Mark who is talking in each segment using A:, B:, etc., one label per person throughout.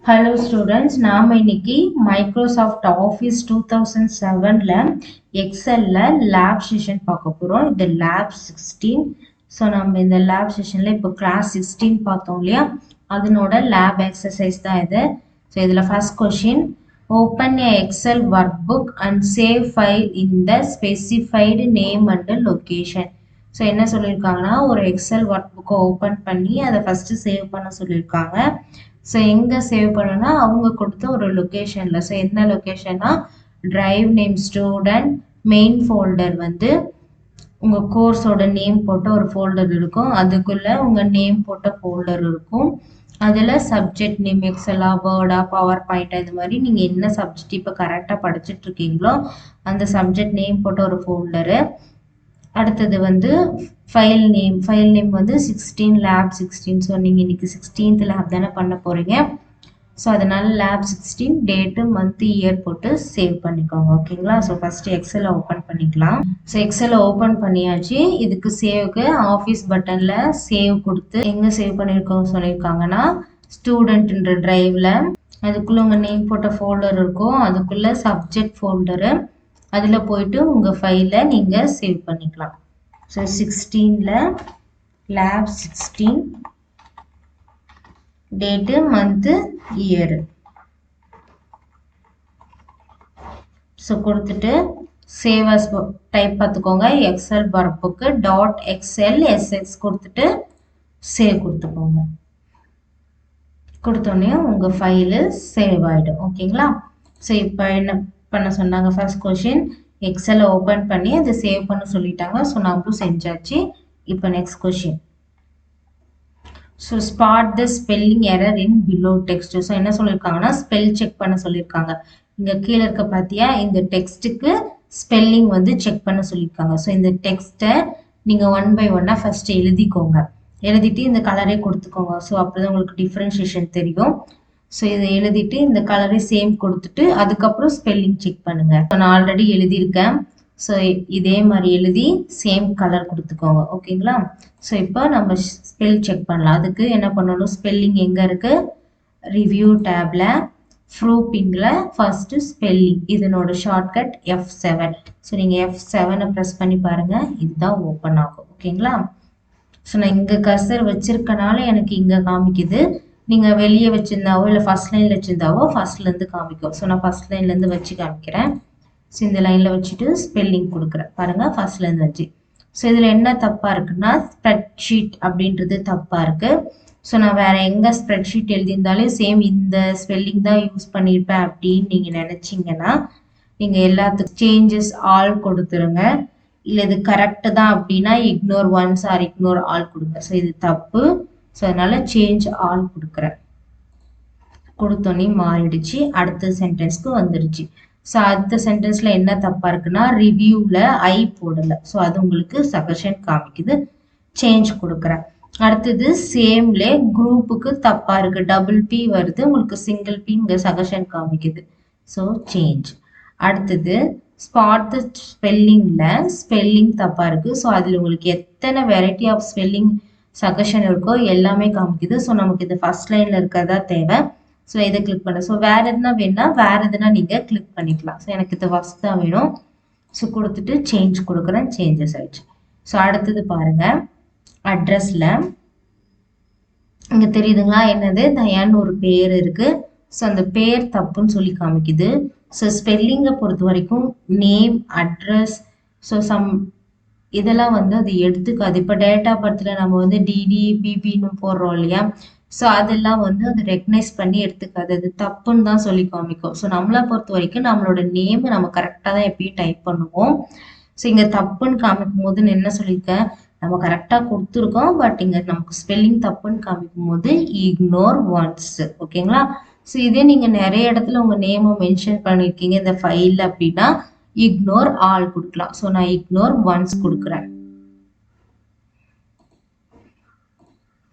A: Hello students, நாம இன்னைக்கு Microsoft office 2007ல எக்ஸல்ல lab session பார்க்க போறோம். இது லேப் 16. ஸோ நம்ம இந்த லேப் செஷன்ல இப்போ கிளாஸ் 16 பார்த்தோம் இல்லையா, அதனோட லேப் எக்ஸசைஸ் தான் இது. ஸோ இதில் first question, open a Excel workbook and save file in the specified name and location. So என்ன சொல்லியிருக்காங்கன்னா, ஒரு எக்ஸல் ஒர்க் புக்கை ஓப்பன் பண்ணி அதை ஃபர்ஸ்ட் சேவ் பண்ண சொல்லியிருக்காங்க. ஸோ எங்கே சேவ் பண்ணனா அவங்க கொடுத்த ஒரு லொக்கேஷனில். ஸோ என்ன லொக்கேஷன்னா, drive name student main folder வந்து உங்கள் கோர்ஸோட நேம் போட்ட ஒரு ஃபோல்டர் இருக்கும், அதுக்குள்ளே உங்கள் நேம் போட்ட ஃபோல்டர் இருக்கும். அதில் சப்ஜெக்ட் நேம் எக்ஸலா வேர்டா பவர் பாயிண்டா இது மாதிரி நீங்கள் என்ன சப்ஜெக்ட் இப்போ கரெக்டாக படிச்சுட்டு இருக்கீங்களோ அந்த சப்ஜெக்ட் நேம் போட்ட ஒரு ஃபோல்டரு. அடுத்தது வந்து ஃபைல் நேம் வந்து 16 லேப் 16. ஸோ நீங்கள் இன்னைக்கு 16th லேப் தானே பண்ண போகிறீங்க. ஸோ அதனால லேப் 16 டேட்டு மந்த் இயர் போட்டு சேவ் பண்ணிக்கோங்க. ஓகேங்களா. ஸோ ஃபஸ்ட்டு எக்ஸலை ஓப்பன் பண்ணிக்கலாம். ஸோ எக்ஸலை ஓப்பன் பண்ணியாச்சு. இதுக்கு சேவ்க்கு ஆஃபீஸ் பட்டனில் சேவ் கொடுத்து எங்கே சேவ் பண்ணியிருக்கோம் சொல்லியிருக்காங்கன்னா, ஸ்டூடெண்ட்ன்ற டிரைவில் அதுக்குள்ளே உங்கள் நேம் போட்ட ஃபோல்டர் இருக்கும், அதுக்குள்ளே சப்ஜெக்ட் ஃபோல்டரு, அதில் போயிட்டு உங்கள் ஃபைலை நீங்கள் சேவ் பண்ணிக்கலாம். ஸோ 16ல lab 16 date month year. So கொடுத்துட்டு சேவ் அஸ் டைப் பார்த்துக்கோங்க. எக்ஸல் ஒர்க் புக்கு .xlsx கொடுத்துட்டு சேவ் கொடுத்துக்கோங்க. கொடுத்தோடனே உங்கள் ஃபைலு சேவ் ஆகிடும். ஓகேங்களா. ஸோ இப்போ என்ன பண்ண சொன்னாங்க, ஃபர்ஸ்ட் கொஷின் எக்ஸலை ஓப்பன் பண்ணி அதை சேவ் பண்ண சொல்லிட்டாங்க. ஸோ நம்மளும் செஞ்சாச்சு. இப்போ நெக்ஸ்ட் கொஷின், ஸோ ஸ்பாட் த ஸ்பெல்லிங் எரர் இன் பிலோ டெக்ஸ்ட். ஸோ என்ன சொல்லியிருக்காங்கன்னா, ஸ்பெல் செக் பண்ண சொல்லியிருக்காங்க. இங்கே கீழே இருக்க பார்த்தியா, இந்த டெக்ஸ்ட்டுக்கு ஸ்பெல்லிங் வந்து செக் பண்ண சொல்லியிருக்காங்க. ஸோ இந்த டெக்ஸ்ட்டை நீங்கள் 1 by 1 ஃபர்ஸ்ட் எழுதிக்கோங்க. எழுதிட்டு இந்த கலரே கொடுத்துக்கோங்க. ஸோ அப்படிதான் உங்களுக்கு டிஃப்ரென்ஷியேஷன் தெரியும். ஸோ இதை எழுதிட்டு இந்த கலரை சேம் கொடுத்துட்டு அதுக்கப்புறம் ஸ்பெல்லிங் செக் பண்ணுங்க. நான் ஆல்ரெடி எழுதியிருக்கேன். ஸோ இதே மாதிரி எழுதி சேம் கலர் கொடுத்துக்கோங்க. ஓகேங்களா. ஸோ இப்போ நம்ம ஸ்பெல் செக் பண்ணலாம். அதுக்கு என்ன பண்ணணும், ஸ்பெல்லிங் எங்கே இருக்கு, ரிவ்யூ டேப்ல ப்ரூஃபிங்கில் ஃபர்ஸ்ட் ஸ்பெல்லிங், இதனோட ஷார்ட்கட் F7. ஸோ நீங்கள் F7 ப்ரெஸ் பண்ணி பாருங்க, இதுதான் ஓப்பன் ஆகும். ஓகேங்களா. ஸோ நான் இங்கே கர்சர் வச்சிருக்கனால எனக்கு இங்கே காமிக்குது. நீங்கள் வெளியே வச்சுருந்தாவோ இல்லை ஃபர்ஸ்ட் லைனில் வச்சுருந்தாவோ ஃபர்ஸ்ட்லேருந்து காமிக்கும். ஸோ நான் ஃபர்ஸ்ட் லைன்லேருந்து வச்சு காமிக்கிறேன். ஸோ இந்த லைனில் வச்சுட்டு ஸ்பெல்லிங் கொடுக்குறேன் பாருங்கள், ஃபர்ஸ்ட்லேருந்து வச்சு. ஸோ இதில் என்ன தப்பாக இருக்குன்னா, ஸ்ப்ரெட்ஷீட் அப்படின்றது தப்பாக இருக்குது. ஸோ நான் வேறு எங்கே ஸ்ப்ரெட்ஷீட் எழுதியிருந்தாலே சேம் இந்த ஸ்பெல்லிங் தான் யூஸ் பண்ணியிருப்பேன் அப்படின்னு நீங்கள் நினச்சிங்கன்னா, நீங்கள் எல்லாத்துக்கும் சேஞ்சஸ் ஆல் கொடுத்துருங்க. இல்லை இது கரெக்டு தான் அப்படின்னா ignore once or ignore all கொடுங்க. ஸோ இது தப்பு. ஸோ அதனால சேஞ்ச் ஆல் கொடுக்குறேன். கொடுத்தோன்னே மாறிடுச்சு, அடுத்த சென்டென்ஸ்க்கு வந்துடுச்சு. ஸோ அடுத்த சென்டென்ஸில் என்ன தப்பாக இருக்குன்னா, ரிவ்யூவில் ஐ போடலை. ஸோ அது உங்களுக்கு சஜஷன் காமிக்குது, சேஞ்ச் கொடுக்குறேன். அடுத்தது சேம்ல குரூப்புக்கு தப்பாக இருக்குது, டபுள் பி வருது, உங்களுக்கு சிங்கிள் பி இங்கே சஜஷன் காமிக்குது. So change. அடுத்தது ஸ்பாட் த ஸ்பெல்லிங்கில் ஸ்பெல்லிங் தப்பாக இருக்குது. ஸோ அதில் உங்களுக்கு எத்தனை வெரைட்டி ஆஃப் ஸ்பெல்லிங் சஜஷன் இருக்கோ எல்லாமே காமிக்குது. ஸோ நமக்கு இது ஃபர்ஸ்ட் லைனில் இருக்கிறதா தேவை. ஸோ இதை கிளிக் பண்ண. ஸோ வேறு எதுனா வேணுன்னா வேறு எதுனா நீங்கள் கிளிக் பண்ணிக்கலாம். ஸோ எனக்கு இது ஃபர்ஸ்ட் தான் வேணும். ஸோ கொடுத்துட்டு சேஞ்ச் கொடுக்குறேன், சேஞ்சஸ் ஆயிடுச்சு. ஸோ அடுத்தது பாருங்கள், அட்ரஸில் இங்கே தெரியுதுங்களா, என்னது தயான்னு ஒரு பேர் இருக்குது. ஸோ அந்த பேர் தப்புன்னு சொல்லி காமிக்குது. ஸோ ஸ்பெல்லிங்கை பொறுத்த வரைக்கும் நேம், அட்ரஸ், ஸோ இதெல்லாம் வந்து அது எடுத்துக்காது. இப்போ டேட்டா பர்த்தில் நம்ம வந்து டிடி பிபின்னு போடுறோம் இல்லையா, ஸோ அதெல்லாம் வந்து அது ரெக்கக்னைஸ் பண்ணி எடுத்துக்காது, அது தப்புன்னு தான் சொல்லி காமிக்கும். ஸோ நம்மளை பொறுத்த வரைக்கும் நம்மளோட நேம் நம்ம கரெக்டாக தான் எப்பயும் டைப் பண்ணுவோம். ஸோ இங்கே தப்புன்னு காமிக்கும் போது நான் என்ன சொல்லியிருக்கேன், நம்ம கரெக்டாக கொடுத்துருக்கோம், பட் இங்கே நமக்கு ஸ்பெல்லிங் தப்புன்னு காமிக்கும் போது இக்னோர் ஒன்ஸ். ஓகேங்களா. ஸோ இதே நீங்கள் நிறைய இடத்துல உங்கள் நேமை மென்ஷன் பண்ணியிருக்கீங்க இந்த ஃபைலில் அப்படின்னா இக்னோர் ஆல் கொடுக்கலாம். ஸோ நான் இக்னோர் ஒன்ஸ் கொடுக்குறேன்.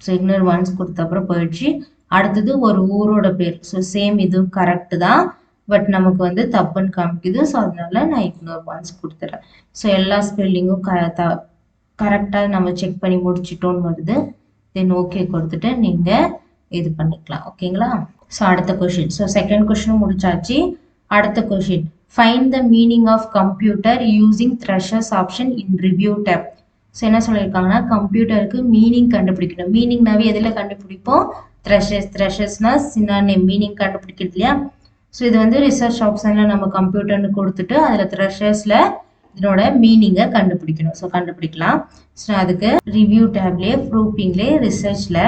A: ஸோ இக்னோர் ஒன்ஸ் கொடுத்த அப்புறம் போயிடுச்சு. அடுத்தது ஒரு ஊரோட பேர். ஸோ சேம் இதுவும் கரெக்டு தான், பட் நமக்கு வந்து தப்புன்னு காமிக்குது. ஸோ அதனால நான் இக்னோர் ஒன்ஸ் கொடுத்துறேன். ஸோ எல்லா ஸ்பெல்லிங்கும் கரெக்டாக நம்ம செக் பண்ணி முடிச்சிட்டோன்னு வருது. தென் ஓகே கொடுத்துட்டு நீங்கள் இது பண்ணிக்கலாம். ஓகேங்களா? ஸோ அடுத்த கொஷின். ஸோ செகண்ட் கொஷினும் முடிச்சாச்சு. அடுத்த question, find the meaning of computer using thesaurus option in review tab. So என்ன சொல்லியிருக்காங்கன்னா, கம்ப்யூட்டருக்கு மீனிங் கண்டுபிடிக்கணும். மீனிங்னாவே எதில் கண்டுபிடிப்போம்? த்ரெஷர்ஸ்னா சினானிம், மீனிங் கண்டுபிடிக்கிறது இல்லையா? ஸோ இது வந்து ரிசர்ச் ஆப்ஷனில் நம்ம கம்ப்யூட்டர்னு கொடுத்துட்டு அதில் த்ரெஷர்ஸில் இதனோட மீனிங்கை கண்டுபிடிக்கணும். ஸோ கண்டுபிடிக்கலாம். ஸோ அதுக்கு ரிவ்யூ டேப்லேயே ப்ரூஃபிங்லேயே ரிசர்ச்சில்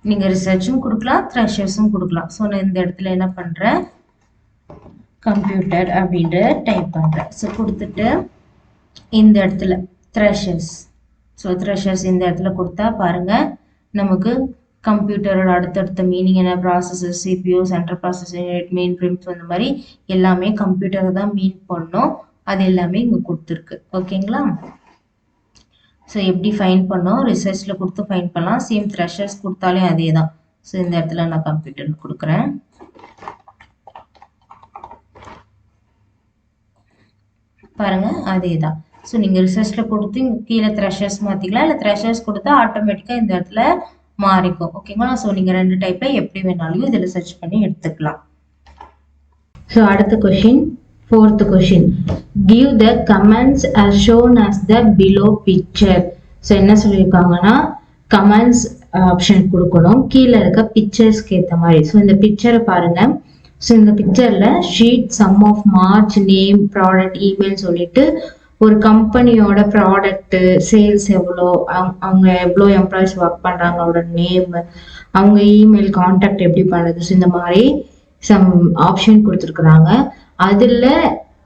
A: நீங்கள் ரிசர்ச்சும் கொடுக்கலாம், த்ரெஷர்ஸும் கொடுக்கலாம். ஸோ நான் இந்த இடத்துல என்ன பண்ணுறேன், கம்ப்யூட்டர் அப்படின்ற டைப் பண்ணுறேன். ஸோ கொடுத்துட்டு இந்த இடத்துல த்ரெஷர்ஸ், ஸோ த்ரெஷர்ஸ் இந்த இடத்துல கொடுத்தா பாருங்கள் நமக்கு கம்ப்யூட்டரோட அடுத்தடுத்த மீனிங் என்ன, processor, CPU, central processor unit, main frames, அந்த மாதிரி எல்லாமே கம்ப்யூட்டரை தான் மீன் பண்ணோம். அது எல்லாமே இங்கே கொடுத்துருக்கு. ஓகேங்களா? ஸோ எப்படி ஃபைன் பண்ணோம், ரிசர்ச்சில் கொடுத்து ஃபைன் பண்ணலாம். சேம் த்ரெஷர்ஸ் கொடுத்தாலே அதே தான். ஸோ இந்த இடத்துல நான் கம்ப்யூட்டர்னு கொடுக்குறேன். பாருங்கள் அதே தான். ஸோ நீங்கள் ரிசர்ச்சில் கொடுத்து இங்கே கீழே த்ரெஷர்ஸ் மாற்றிக்கலாம், இல்லை த்ரெஷர்ஸ் கொடுத்தா ஆட்டோமேட்டிக்காக இந்த இடத்துல மாறிக்கும். ஓகேங்களா? ஸோ நீங்கள் ரெண்டு டைப்பில் எப்படி வேணாலும் இதில் சர்ச் பண்ணி எடுத்துக்கலாம். ஸோ அடுத்த question, fourth question, give the comments as shown as the below picture. So என்ன சொல்லியிருக்காங்கன்னா, கமெண்ட்ஸ் ஆப்ஷன் கொடுக்கணும் கீழே இருக்க பிக்சர்ஸ்க்கு ஏற்ற மாதிரி. ஸோ இந்த பிக்சரை பாருங்க. ஸோ இந்த பிக்சர்ல sheet, sum of march, name, product, email சொல்லிட்டு ஒரு கம்பெனியோட ப்ராடக்ட் சேல்ஸ் எவ்வளோ, அவங்க எவ்வளோ எம்ப்ளாயிஸ் ஒர்க் பண்ணுறாங்க, அவங்களோட நேம், அவங்க இமெயில் கான்டாக்ட் எப்படி பண்ணுறது, ஸோ இந்த மாதிரி சம் ஆப்ஷன் கொடுத்துருக்குறாங்க. அதில்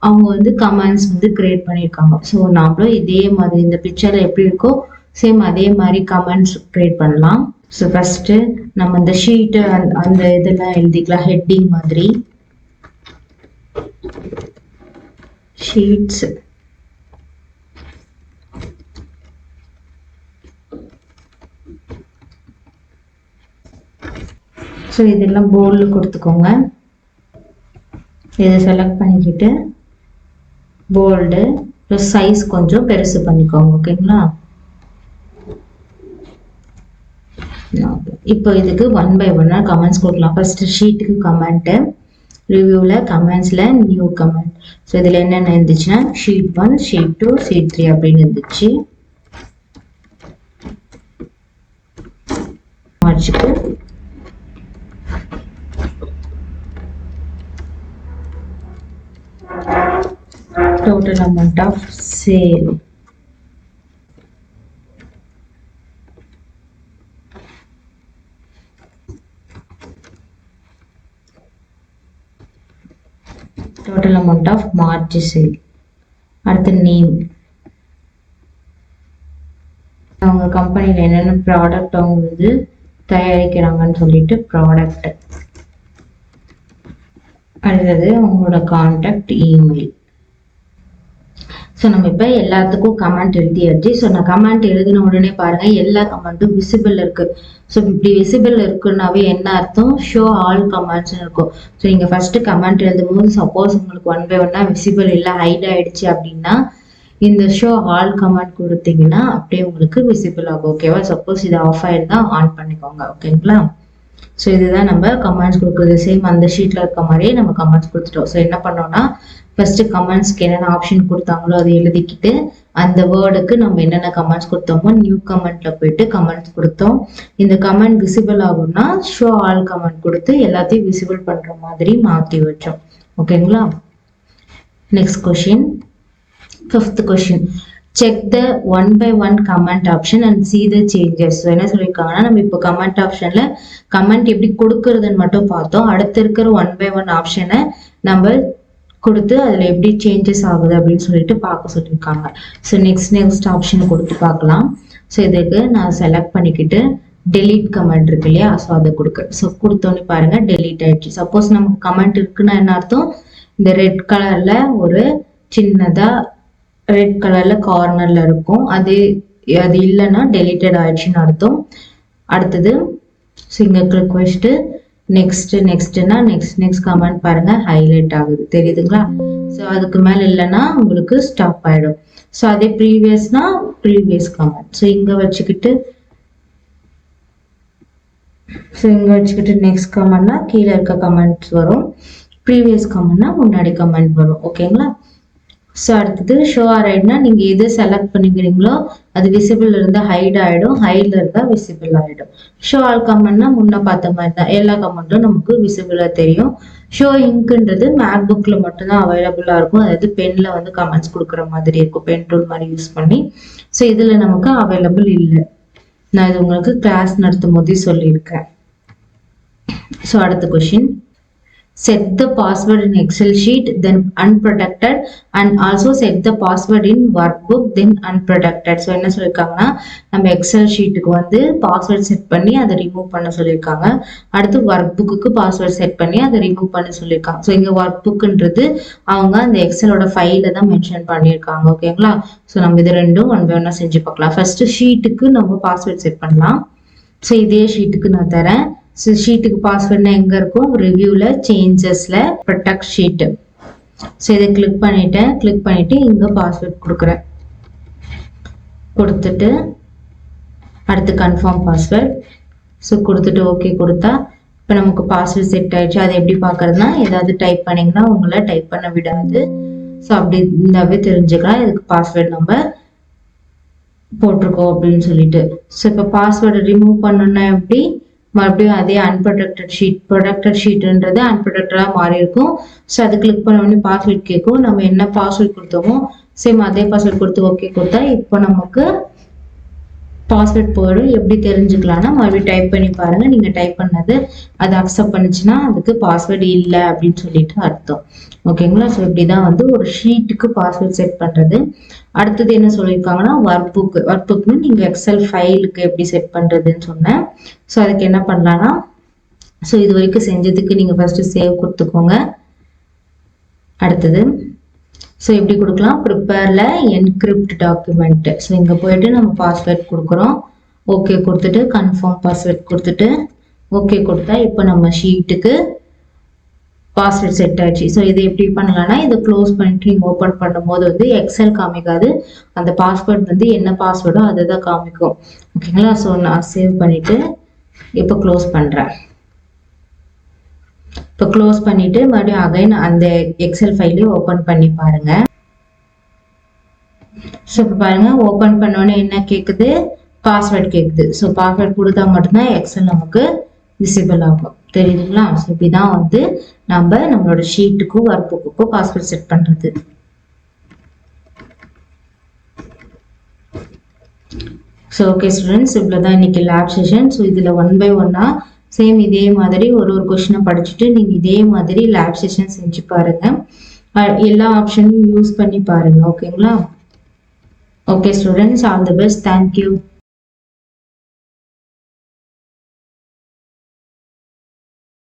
A: அவங்க வந்து கமெண்ட்ஸ் வந்து கிரியேட் பண்ணியிருக்காங்க. ஸோ நாமளும் இதே மாதிரி இந்த பிக்சரில் எப்படி இருக்கோ சேம் அதே மாதிரி கமெண்ட்ஸ் கிரியேட் பண்ணலாம். ஸோ ஃபஸ்ட்டு நம்ம இந்த ஷீட்டு அந்த இதெல்லாம் எழுதிக்கலாம். ஹெட்டிங் மாதிரி ஷீட்ஸ், ஸோ இதெல்லாம் போல்டு கொடுத்துக்கோங்க. இதை செலக்ட் பண்ணிக்கிட்டு போல்டு சைஸ் கொஞ்சம் பெருசு பண்ணிக்கோங்க. ஓகேங்களா? இப்போ இதுக்கு 1 by 1 கமெண்ட்ஸ் கொடுக்கலாம். ஃபர்ஸ்ட் ஷீட்டுக்கு கமெண்ட்டு, ரிவ்யூவில் கமெண்ட்ஸில் நியூ கமெண்ட். ஸோ இதில் என்னென்ன இருந்துச்சுன்னா ஷீட் 1, ஷீட் 2, ஷீட் 3 அப்படின்னு இருந்துச்சு. மார்ச்சுக்கு total amount of sale, total amount of March sale. அடுத்து நேம், அவங்க கம்பெனியில் என்னென்ன ப்ராடக்ட் அவங்க வந்து தயாரிக்கிறாங்கன்னு சொல்லிட்டு ப்ராடக்ட். அடுத்தது அவங்களோட கான்டாக்ட், இமெயில். ஸோ நம்ம இப்போ எல்லாத்துக்கும் கமெண்ட் எழுதியாச்சு. ஸோ நான் கமெண்ட் எழுதின உடனே பாருங்க எல்லா கமெண்ட்டும் விசிபிள் இருக்கு. ஸோ இப்படி விசிபிள் இருக்குன்னாவே என்ன அர்த்தம், ஷோ ஆல் கமெண்ட்ஸ்னு இருக்கும். ஸோ நீங்கள் ஃபர்ஸ்ட் கமெண்ட் எழுதும் போது சப்போஸ் உங்களுக்கு 1 by 1 விசிபிள் இல்லை, ஹைட் ஆயிடுச்சு அப்படின்னா இந்த ஷோ ஆல் கமெண்ட் கொடுத்தீங்கன்னா அப்படியே உங்களுக்கு விசிபிள் ஆகும். ஓகேவா? சப்போஸ் இது ஆஃப் ஆயிருந்தா ஆன் பண்ணிக்கோங்க. ஓகேங்களா? ஸோ இதுதான் நம்ம கமெண்ட்ஸ் கொடுக்குறது. சேம் அந்த ஷீட்ல இருக்க மாதிரியே நம்ம கமெண்ட்ஸ் கொடுத்துட்டோம். ஸோ என்ன பண்ணோம்னா ஃபர்ஸ்ட் கமெண்ட்ஸ்க்கு என்னென்ன ஆப்ஷன் கொடுத்தாங்களோ அதை எழுதிக்கிட்டு அந்த வேர்டுக்கு நம்ம என்னென்ன கமெண்ட்ஸ் கொடுத்தோமோ நியூ கமெண்ட்ல போயிட்டு கமெண்ட்ஸ் கொடுத்தோம். இந்த கமெண்ட் விசிபிள் ஆகும்னா ஷோ ஆல் கமெண்ட் கொடுத்து எல்லாத்தையும் விசிபிள் பண்ற மாதிரி மாற்றி வச்சோம். ஓகேங்களா? Next question, 5th question, check the 1 by 1 comment option and see the changes. So என்ன சொல்லியிருக்காங்கன்னா நம்ம இப்போ கமெண்ட் ஆப்ஷன்ல கமெண்ட் எப்படி கொடுக்கறதுன்னு மட்டும் பார்த்தோம். அடுத்து இருக்கிற 1 by 1 ஆப்ஷனை நம்ம கொடுத்து அதில் எப்படி சேஞ்சஸ் ஆகுது அப்படின்னு சொல்லிட்டு பார்க்க சொல்லியிருக்காங்க. ஸோ நெக்ஸ்ட் ஆப்ஷன் கொடுத்து பார்க்கலாம். ஸோ இதுக்கு நான் செலக்ட் பண்ணிக்கிட்டு டெலீட் கமெண்ட் இருக்கு இல்லையா, ஸோ அதை கொடுக்க. ஸோ கொடுத்தோன்னே பாருங்க டெலீட் ஆயிடுச்சு. சப்போஸ் நமக்கு கமெண்ட் இருக்குன்னா என்ன அர்த்தம், இந்த ரெட் கலர்ல ஒரு சின்னதா ரெட் கலர்ல கார்னர்ல இருக்கும், அது இல்லைன்னா டெலீட்டட் ஆயிடுச்சுன்னு அர்த்தம். அடுத்தது ஸோ இங்கே கிளிக் வச்சுட்டு நெக்ஸ்ட்னா நெக்ஸ்ட் கமெண்ட் பாருங்க ஹைலைட் ஆகுது, தெரியுதுங்களா? ஸோ அதுக்கு மேல இல்லைன்னா உங்களுக்கு ஸ்டாப் ஆயிடும். ஸோ அதே ப்ரீவியஸ்னா ப்ரீவியஸ் கமெண்ட். ஸோ இங்க வச்சுக்கிட்டு ஸோ இங்கே வச்சுக்கிட்டு நெக்ஸ்ட் கமெண்ட்னா கீழே இருக்க கமெண்ட்ஸ் வரும், ப்ரீவியஸ் கமெண்ட்னா முன்னாடி கமெண்ட் வரும். ஓகேங்களா? ஸோ அடுத்தது ஷோ ஆர் ஹைட்னா நீங்கள் எது செலக்ட் பண்ணிக்கிறீங்களோ அது விசிபிள் இருந்தால் ஹைட் ஆகிடும், ஹைடில் இருந்தால் விசிபிள் ஆகிடும். ஷோ ஆல் கமெண்ட்னா முன்ன பார்த்த மாதிரி தான், எல்லா கமெண்ட்டும் நமக்கு விசிபிளாக தெரியும். ஷோ இங்க்ன்றது மேக் புக்கில் மட்டும்தான் அவைலபிளாக இருக்கும், அதாவது பெனில் வந்து கமெண்ட்ஸ் கொடுக்குற மாதிரி இருக்கும், பென் டூல் மாதிரி யூஸ் பண்ணி. ஸோ இதில் நமக்கு அவைலபிள் இல்லை, நான் இது உங்களுக்கு கிளாஸ் நடத்தும் போதே சொல்லியிருக்கேன். ஸோ அடுத்த question, set the password in Excel sheet then unprotected and also set the password in workbook then unprotected. So என்ன சொல்லியிருக்காங்கன்னா நம்ம எக்ஸல் ஷீட்டுக்கு வந்து பாஸ்வேர்ட் செட் பண்ணி அதை ரிமூவ் பண்ண சொல்லியிருக்காங்க, அடுத்து ஒர்க் புக்கு பாஸ்வேர்ட் செட் பண்ணி அதை ரிமூவ் பண்ண சொல்லியிருக்காங்க. ஸோ இங்கே ஒர்க் புக்குன்றது அவங்க அந்த எக்ஸலோட ஃபைல தான் மென்ஷன் பண்ணியிருக்காங்க. ஓகேங்களா? ஸோ நம்ம இது ரெண்டும் ஒன் பை ஒன்னா செஞ்சு பார்க்கலாம். ஃபர்ஸ்ட் ஷீட்டுக்கு நம்ம பாஸ்வேர்ட் செட் பண்ணலாம். ஸோ இதே ஷீட்டுக்கு நான் தரேன். ஸோ ஷீட்டுக்கு பாஸ்வேர்ட்னா எங்கே இருக்கும், ரிவ்யூவில் சேஞ்சஸில் ப்ரொடெக்ட் ஷீட்டு. ஸோ இதை கிளிக் பண்ணிட்டேன், கிளிக் பண்ணிவிட்டு இங்கே பாஸ்வேர்ட் கொடுக்குறேன், கொடுத்துட்டு அடுத்து கன்ஃபார்ம் பாஸ்வேர்ட். ஸோ கொடுத்துட்டு ஓகே கொடுத்தா இப்போ நமக்கு பாஸ்வேர்ட் செட் ஆயிடுச்சு. அதை எப்படி பார்க்குறதுனா ஏதாவது டைப் பண்ணிங்கன்னா உங்களை டைப் பண்ண விடாது. ஸோ அப்படி இருந்தாவே தெரிஞ்சுக்கலாம் இதுக்கு பாஸ்வேர்ட் நம்ம போட்டிருக்கோம் அப்படின்னு சொல்லிட்டு. ஸோ இப்போ பாஸ்வேர்டை ரிமூவ் பண்ணணும்னா எப்படி, மறுபடியும் அதே அன்ப்ரொடெக்டட் ஷீட், ப்ரொடெக்டட் ஷீட்ன்றது அன்ப்ரொடெக்டடாக மாறி இருக்கும். ஸோ அது கிளிக் பண்ண உடனே பாஸ்வேர்ட் கேட்கும், நம்ம என்ன பாஸ்வேர்ட் கொடுத்தோமோ சேம் அதே பாஸ்வேர்ட் கொடுத்து ஓகே கொடுத்தா இப்போ நமக்கு பாஸ்வேர்ட் போயிடும். எப்படி தெரிஞ்சுக்கலாம்னா மறுபடியும் டைப் பண்ணி பாருங்கள், நீங்கள் டைப் பண்ணது அது அக்செப்ட் பண்ணிச்சுன்னா அதுக்கு பாஸ்வேர்டு இல்லை அப்படின்னு சொல்லிட்டு அர்த்தம். ஓகேங்களா? ஸோ இப்படி தான் வந்து ஒரு ஷீட்டுக்கு பாஸ்வேர்ட் செட் பண்ணுறது. அடுத்தது என்ன சொல்லியிருக்காங்கன்னா ஒர்க் புக். ஒர்க் புக்னு நீங்கள் எக்ஸல் ஃபைலுக்கு எப்படி செட் பண்ணுறதுன்னு சொன்னேன். ஸோ அதுக்கு என்ன பண்ணலான்னா, ஸோ இது வரைக்கும் செஞ்சதுக்கு நீங்கள் ஃபஸ்ட்டு சேவ் கொடுத்துக்கோங்க. அடுத்தது ஸோ எப்படி கொடுக்கலாம், ப்ரிப்பேரில் என்கிரிப்ட் டாக்குமெண்ட். ஸோ இங்கே போயிட்டு நம்ம பாஸ்வேர்ட் கொடுக்குறோம், ஓகே கொடுத்துட்டு கன்ஃபார்ம் பாஸ்வேர்ட் கொடுத்துட்டு ஓகே கொடுத்தா இப்போ நம்ம ஷீட்டுக்கு பாஸ்வேர்ட் செட் ஆயிடுச்சு. ஸோ இதை எப்படி பண்ணலாம்னா இதை க்ளோஸ் பண்ணிட்டு நீங்கள் ஓப்பன் பண்ணும்போது வந்து எக்ஸல் காமிக்காது, அந்த பாஸ்வேர்ட் வந்து என்ன பாஸ்வேர்டோ அதை தான் காமிக்கும். ஓகேங்களா? ஸோ நான் சேவ் பண்ணிவிட்டு இப்போ க்ளோஸ் பண்ணுறேன். இப்போ க்ளோஸ் பண்ணிவிட்டு மறுபடியும் அகைன் அந்த எக்ஸல் ஃபைலையும் ஓப்பன் பண்ணி பாருங்கள். ஸோ இப்போ பாருங்கள் ஓப்பன் பண்ணோன்னே என்ன கேட்குது, பாஸ்வேர்ட் கேட்குது. ஸோ பாஸ்வேர்ட் கொடுத்தா மட்டும்தான் எக்ஸல் நமக்கு விசிபிள் ஆகும், தெரியுதுங்களா? ஸோ இப்படி தான் வந்து நம்மளோட ஷீட்டுக்கும் ஒர்க் புக்குக்கும் பாஸ்வேர்ட் செட் பண்ணுறது. ஸோ ஓகே ஸ்டூடெண்ட்ஸ், இவ்வளோ தான் இன்னைக்கு லேப் செஷன். ஸோ இதில் ஒன் பை ஒன்னா சேம் இதே மாதிரி ஒரு கொஷினை படிச்சுட்டு நீங்கள் இதே மாதிரி லேப் செஷன் செஞ்சு பாருங்கள், எல்லா ஆப்ஷனையும் யூஸ் பண்ணி பாருங்கள். ஓகேங்களா? Okay students, all the best, thank you.